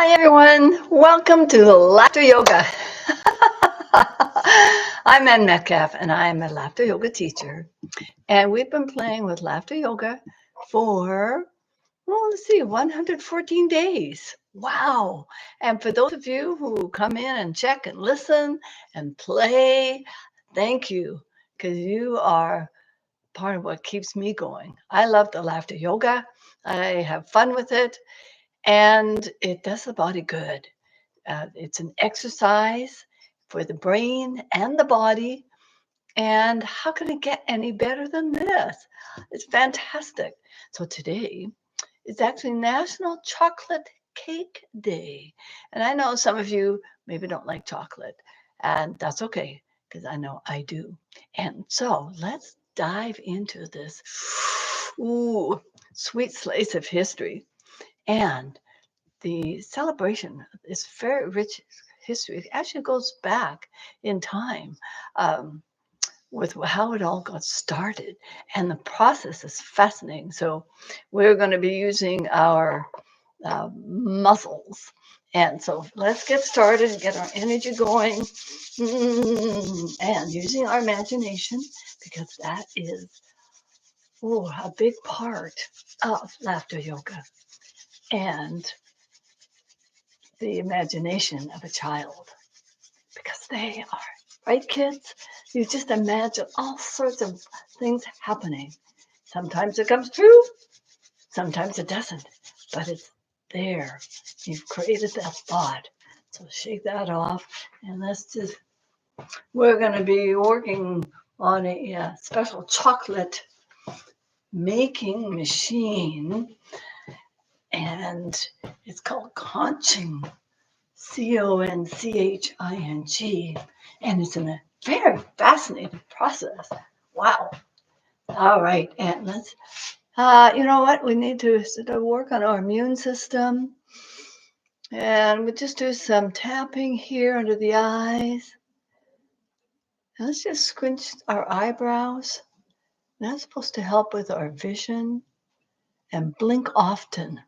Hi, everyone. Welcome to Laughter Yoga. I'm Ann Metcalf, and I'm a laughter yoga teacher. And we've been playing with laughter yoga for, 114 days. Wow. And for those of you who come in and check and listen and play, thank you, because you are part of what keeps me going. I love the laughter yoga. I have fun with it, and it does the body good. It's an exercise for the brain and the body. And how can it get any better than this? It's fantastic. So today is actually National Chocolate Cake Day. And I know some of you maybe don't like chocolate, and that's okay because I know I do. And so let's dive into this sweet slice of history. And the celebration is very rich history. It actually goes back in time um, with how it all got started. And the process is fascinating. So we're going to be using our muscles. And so let's get started and get our energy going and using our imagination, because that is a big part of laughter yoga. And the imagination of a child, because they are, right, kids? You just imagine all sorts of things happening. Sometimes it comes true, sometimes it doesn't, but it's there. You've created that thought. So shake that off, and we're going to be working on a special chocolate making machine, and it's called Conching. Conching, and it's a very fascinating process. Wow. All right, and let's, you know what? We need to sort of work on our immune system, and we just do some tapping here under the eyes. And let's just squinch our eyebrows. That's supposed to help with our vision, and blink often.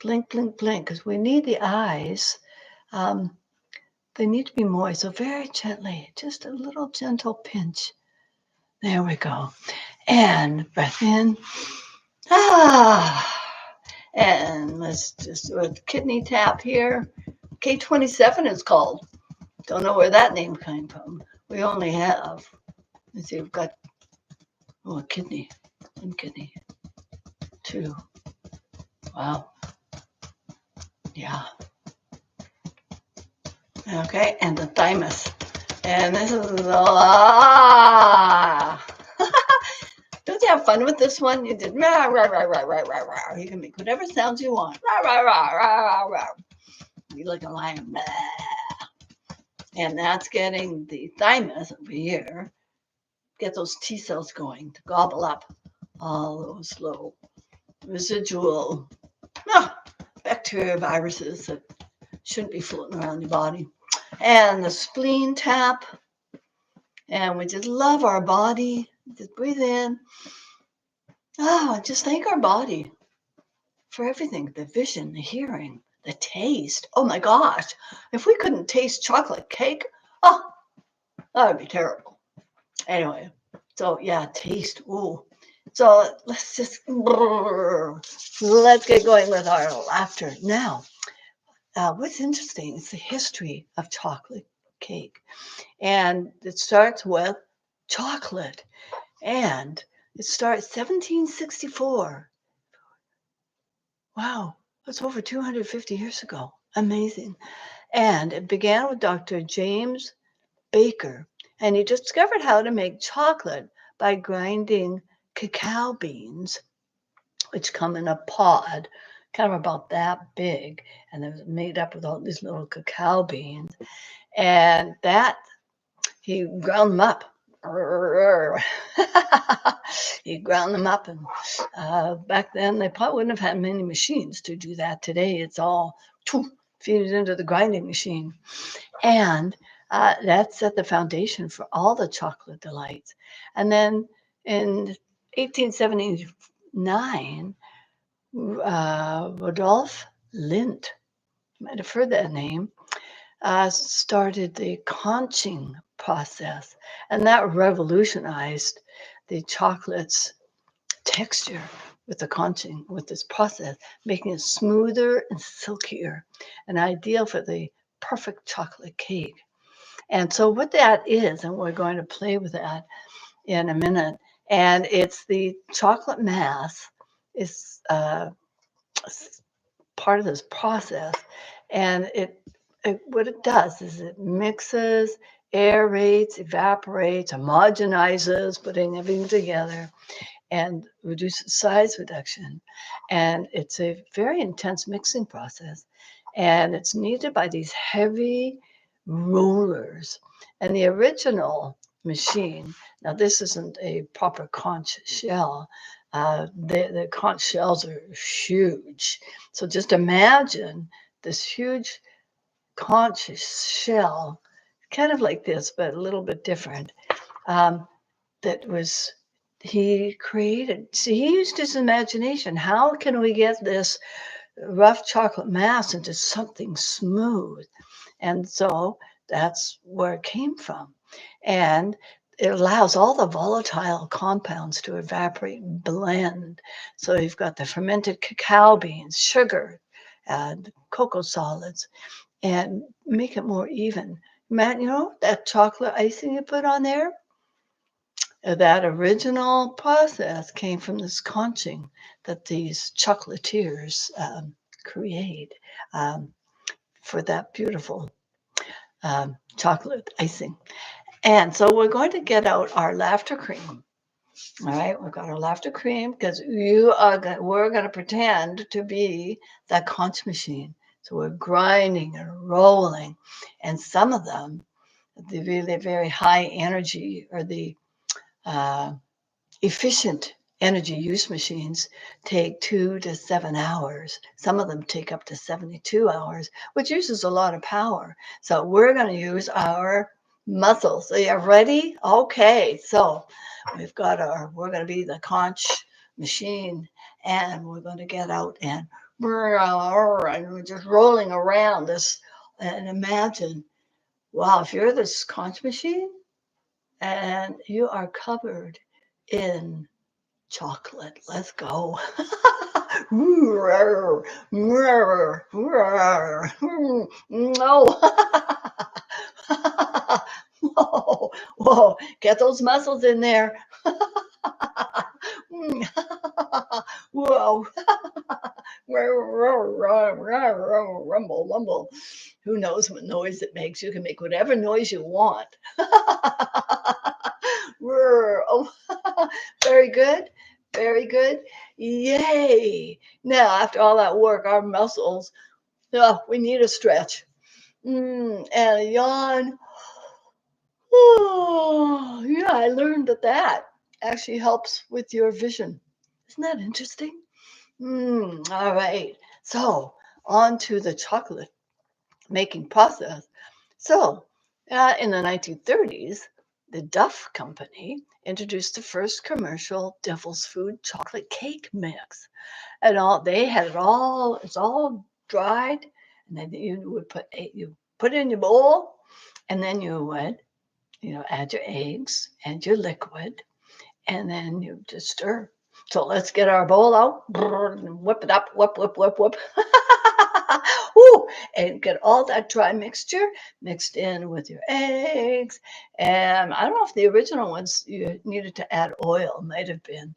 Blink, blink, blink, because we need the eyes. Um, They need to be moist, so very gently, just a little gentle pinch. There we go. And breath in. And let's just do a kidney tap here. K27 is called. Don't know where that name came from. We only have, let's see, we've got, a kidney. One kidney. Two. Wow. Yeah. Okay, and the thymus. And this is Don't you have fun with this one? You did rah, rah, rah, rah, rah, rah, rah. You can make whatever sounds you want. Rah, rah, rah, rah, rah, rah. You like a lion. Rah. And that's getting the thymus over here, get those T cells going to gobble up all those low residual bacteria, viruses that shouldn't be floating around your body. And the spleen tap. And we just love our body. Just breathe in. Just thank our body for everything, the vision, the hearing, the taste. Oh my gosh, if we couldn't taste chocolate cake, that would be terrible. Anyway, so yeah, taste. Ooh. So let's get going with our laughter. Now, what's interesting is the history of chocolate cake. And it starts with chocolate. And it starts 1764. Wow, that's over 250 years ago. Amazing. And it began with Dr. James Baker, and he discovered how to make chocolate by grinding cacao beans, which come in a pod, kind of about that big, and it was made up with all these little cacao beans. And that, he ground them up. He ground them up, and back then they probably wouldn't have had many machines to do that. Today it's all feed it into the grinding machine, and that set the foundation for all the chocolate delights. And then in 1879, Rodolphe Lindt might have heard that name, started the conching process, and that revolutionized the chocolate's texture with the conching, with this process, making it smoother and silkier, and ideal for the perfect chocolate cake. And so, what that is, and we're going to play with that in a minute, and it's the chocolate mass is part of this process, and it what it does is it mixes, aerates, evaporates, homogenizes, putting everything together, and reduces size reduction. And it's a very intense mixing process. And it's kneaded by these heavy rollers. And the original machine, now this isn't a proper conch shell. The conch shells are huge. So just imagine this huge conch shell, kind of like this, but a little bit different. Um, that was he created. See, he used his imagination. How can we get this rough chocolate mass into something smooth? And so that's where it came from. And it allows all the volatile compounds to evaporate and blend. So you've got the fermented cacao beans, sugar, and cocoa solids, and make it more even. Matt, you know that chocolate icing you put on there? That original process came from this conching that these chocolatiers create um, for that beautiful chocolate icing. And so we're going to get out our laughter cream. All right, we've got our laughter cream because we're going to pretend to be that conch machine. So we're grinding and rolling, and some of them, the really very high energy or the uh, efficient energy use machines take 2 to 7 hours. Some of them take up to 72 hours, which uses a lot of power. So we're going to use our muscles. Are you ready? Okay. So we're going to be the conch machine, and we're going to get out and we're just rolling around this, and imagine, wow, if you're this conch machine and you are covered in chocolate. Let's go. No. Whoa, whoa, get those muscles in there. Whoa. Rumble, rumble. Who knows what noise it makes? You can make whatever noise you want. Oh, very good. Very good. Yay. Now, after all that work, our muscles, oh, we need a stretch. And a yawn. Oh, yeah, I learned that actually helps with your vision. Isn't that interesting? All right. So, on to the chocolate making process. So, in the 1930s, the Duff Company introduced the first commercial devil's food chocolate cake mix. And they had it's all dried, and then you put it in your bowl, and then you would, add your eggs and your liquid, and then you just stir. So let's get our bowl out, and whip it up, whip, whip, whip, whip. Woo! And get all that dry mixture mixed in with your eggs. And I don't know if the original ones you needed to add oil, might have been.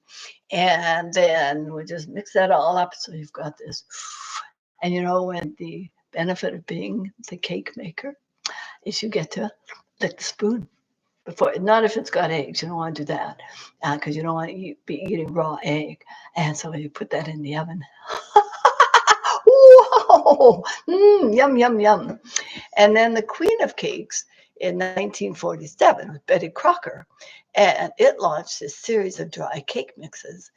And then we just mix that all up. So you've got this. And when the benefit of being the cake maker is you get to lick the spoon before, not if it's got eggs. You don't want to do that because you don't want to be eating raw egg. And so you put that in the oven. Whoa! Yum, yum, yum. And then the Queen of Cakes in 1947 with Betty Crocker. And it launched a series of dry cake mixes,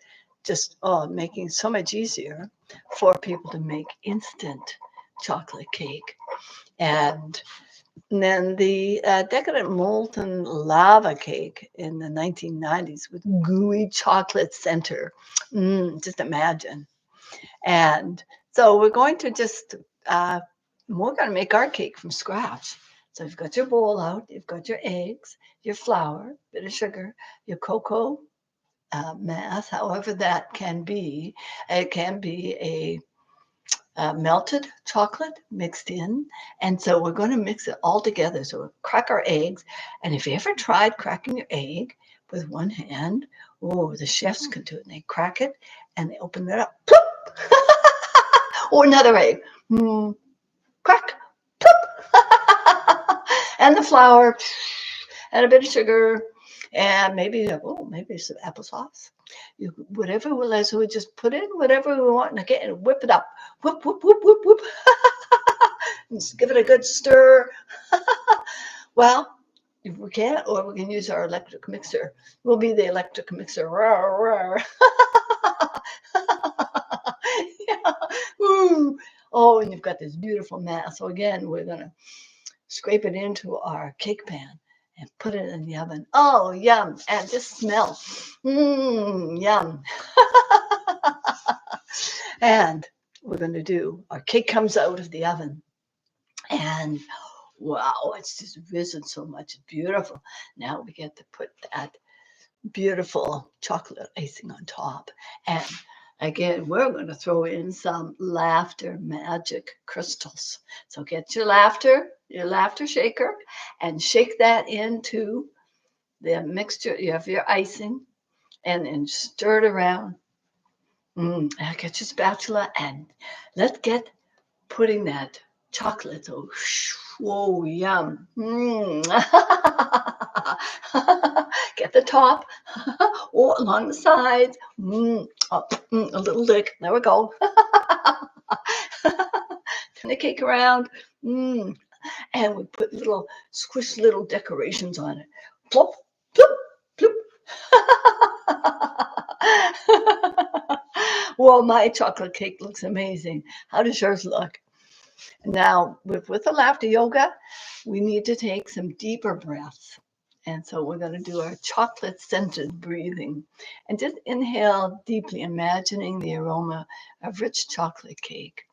just making it so much easier for people to make instant chocolate cake. And then the decadent molten lava cake in the 1990s with gooey chocolate center. Just imagine. And so we're going to just we're going to make our cake from scratch. So you've got your bowl out, you've got your eggs, your flour, bit of sugar, your cocoa mass, however that can be. It can be a melted chocolate mixed in. And so we're going to mix it all together. So we'll crack our eggs. And if you ever tried cracking your egg with one hand, oh, the chefs can do it. And they crack it and they open it up. Plop! Or another egg. Crack. Plop! And the flour and a bit of sugar and maybe some applesauce. Whatever we like, so we just put in whatever we want and again whip it up. Whoop, whoop, whoop, whoop, whoop. Just give it a good stir. Well, if we can't, or we can use our electric mixer. We'll be the electric mixer. Yeah. Oh, and you've got this beautiful mass. So again, we're going to scrape it into our cake pan and put it in the oven. Oh, yum. And just smell. Yum. And we're going to do, our cake comes out of the oven. And wow, it's just risen so much. It's beautiful. Now we get to put that beautiful chocolate icing on top. And again, we're going to throw in some laughter magic crystals. So get your laughter shaker and shake that into the mixture. You have your icing and then stir it around. Get your spatula and let's get putting that chocolate. Oh, whoa, yum. Get the top or along the sides. A little lick. There we go. Turn the cake around. And we put squish little decorations on it. Plop, plop, plop. Well, my chocolate cake looks amazing. How does yours look? Now, with the laughter yoga, we need to take some deeper breaths. And so we're going to do our chocolate-scented breathing. And just inhale deeply, imagining the aroma of rich chocolate cake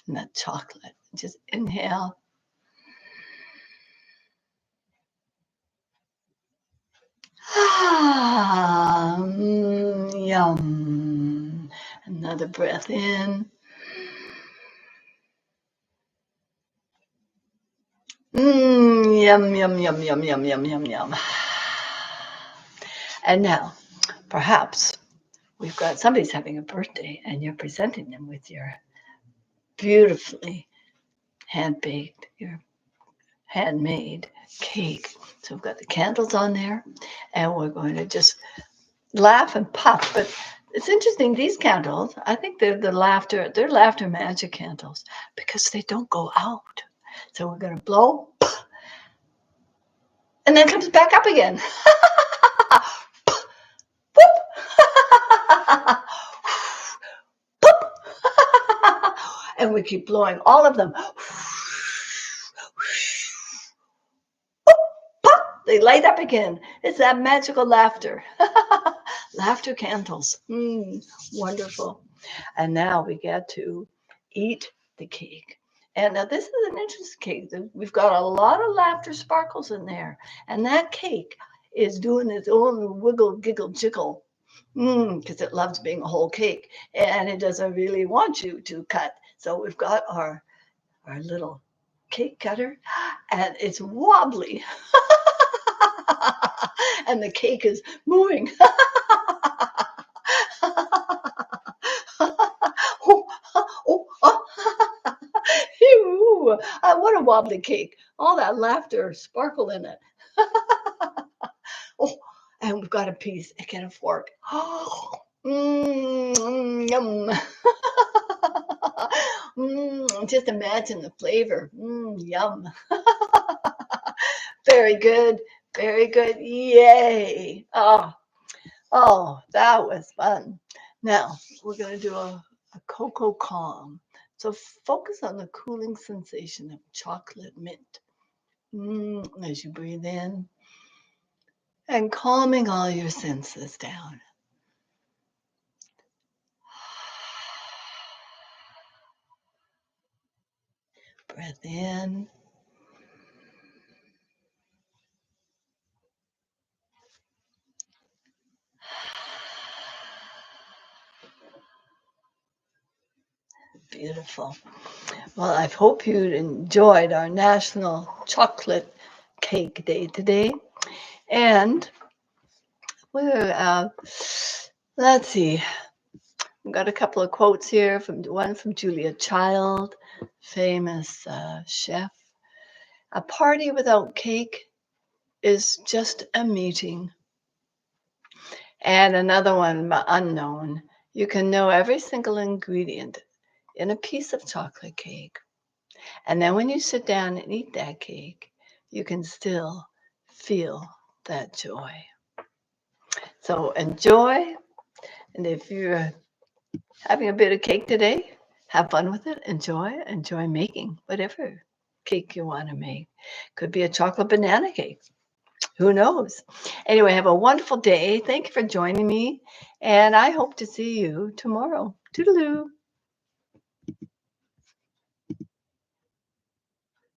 and that chocolate. Just inhale. Yum. Another breath in. Yum, yum, yum, yum, yum, yum, yum, yum. And now, perhaps we've got somebody's having a birthday and you're presenting them with your beautifully hand-baked, your handmade cake. So we've got the candles on there and we're going to just laugh and puff. But it's interesting, these candles, I think they're laughter magic candles because they don't go out. So we're going to blow and then it comes back up again. And we keep blowing all of them. They light up again. It's that magical laughter. Laughter candles. Wonderful. And now we get to eat the cake. And now this is an interesting cake. We've got a lot of laughter sparkles in there. And that cake is doing its own wiggle, giggle, jiggle. Because it loves being a whole cake. And it doesn't really want you to cut. So we've got our little cake cutter. And it's wobbly. And the cake is moving. What a wobbly cake. All that laughter, sparkle in it. And we've got a piece. I get a fork. Yum. Just imagine the flavor. Yum. Very good. Very good. Yay. Oh, that was fun. Now, we're going to do a cocoa calm. So focus on the cooling sensation of chocolate mint as you breathe in and calming all your senses down. breath in. Beautiful. Well, I hope you enjoyed our National Chocolate Cake Day today. And let's see. I've got a couple of quotes here. One from Julia Child, famous chef. A party without cake is just a meeting. And another one, unknown. You can know every single ingredient in a piece of chocolate cake. And then when you sit down and eat that cake, you can still feel that joy. So enjoy. And if you're having a bit of cake today, have fun with it. Enjoy making whatever cake you want to make. Could be a chocolate banana cake. Who knows? Anyway, have a wonderful day. Thank you for joining me. And I hope to see you tomorrow. Toodaloo.